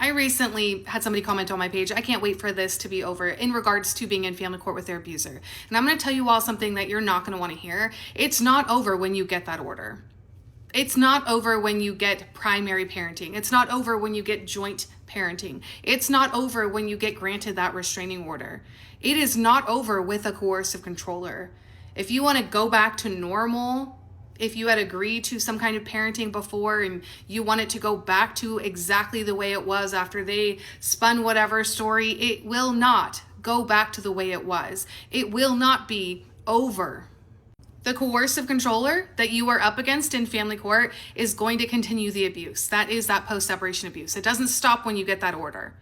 I recently had somebody comment on my page, I can't wait for this to be over in regards to being in family court with their abuser. And I'm going to tell you all something that you're not going to want to hear. It's not over when you get that order. It's not over when you get primary parenting. It's not over when you get joint parenting. It's not over when you get granted that restraining order. It is not over with a coercive controller. If you want to go back to normal, if you had agreed to some kind of parenting before and you want it to go back to exactly the way it was after they spun whatever story, it will not go back to the way it was. It will not be over. The coercive controller that you are up against in family court is going to continue the abuse. That is that post-separation abuse. It doesn't stop when you get that order.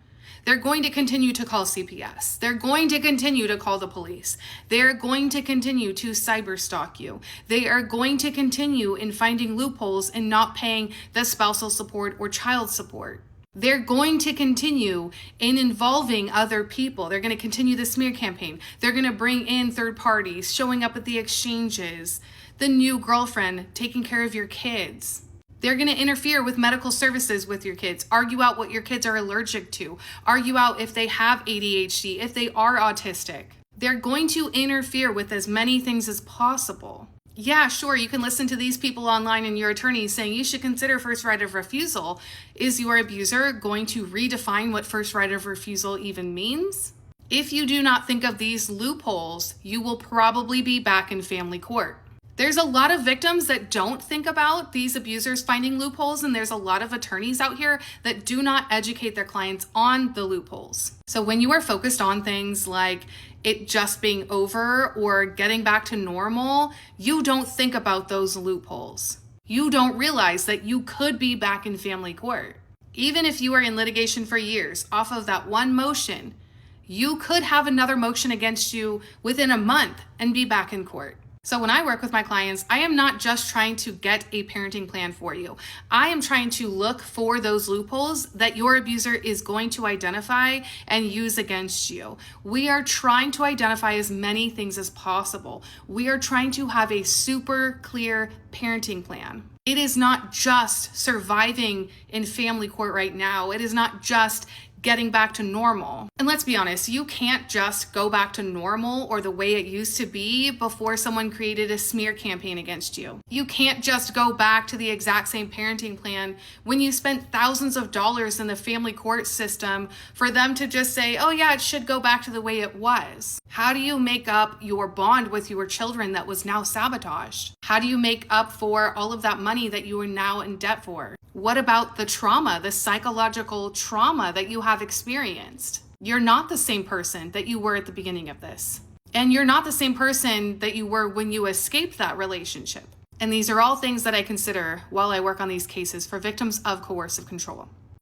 They're going to continue to call CPS. They're going to continue to call the police. They're going to continue to cyber stalk you. They are going to continue in finding loopholes and not paying the spousal support or child support. They're going to continue in involving other people. They're going to continue the smear campaign. They're going to bring in third parties, showing up at the exchanges, the new girlfriend, taking care of your kids. They're going to interfere with medical services with your kids, argue out what your kids are allergic to, argue out if they have ADHD, if they are autistic. They're going to interfere with as many things as possible. Yeah, sure, you can listen to these people online and your attorney saying you should consider first right of refusal. Is your abuser going to redefine what first right of refusal even means? If you do not think of these loopholes, you will probably be back in family court. There's a lot of victims that don't think about these abusers finding loopholes, and there's a lot of attorneys out here that do not educate their clients on the loopholes. So when you are focused on things like it just being over or getting back to normal, you don't think about those loopholes. You don't realize that you could be back in family court. Even if you are in litigation for years off of that one motion, you could have another motion against you within a month and be back in court. So when I work with my clients, I am not just trying to get a parenting plan for you. I am trying to look for those loopholes that your abuser is going to identify and use against you. We are trying to identify as many things as possible. We are trying to have a super clear parenting plan. It is not just surviving in family court right now. It is not just getting back to normal. And let's be honest, you can't just go back to normal or the way it used to be before someone created a smear campaign against you. You can't just go back to the exact same parenting plan when you spent thousands of dollars in the family court system for them to just say, oh yeah, it should go back to the way it was. How do you make up your bond with your children that was now sabotaged? How do you make up for all of that money that you are now in debt for? What about the trauma, the psychological trauma that you have experienced? You're not the same person that you were at the beginning of this. And you're not the same person that you were when you escaped that relationship. And these are all things that I consider while I work on these cases for victims of coercive control.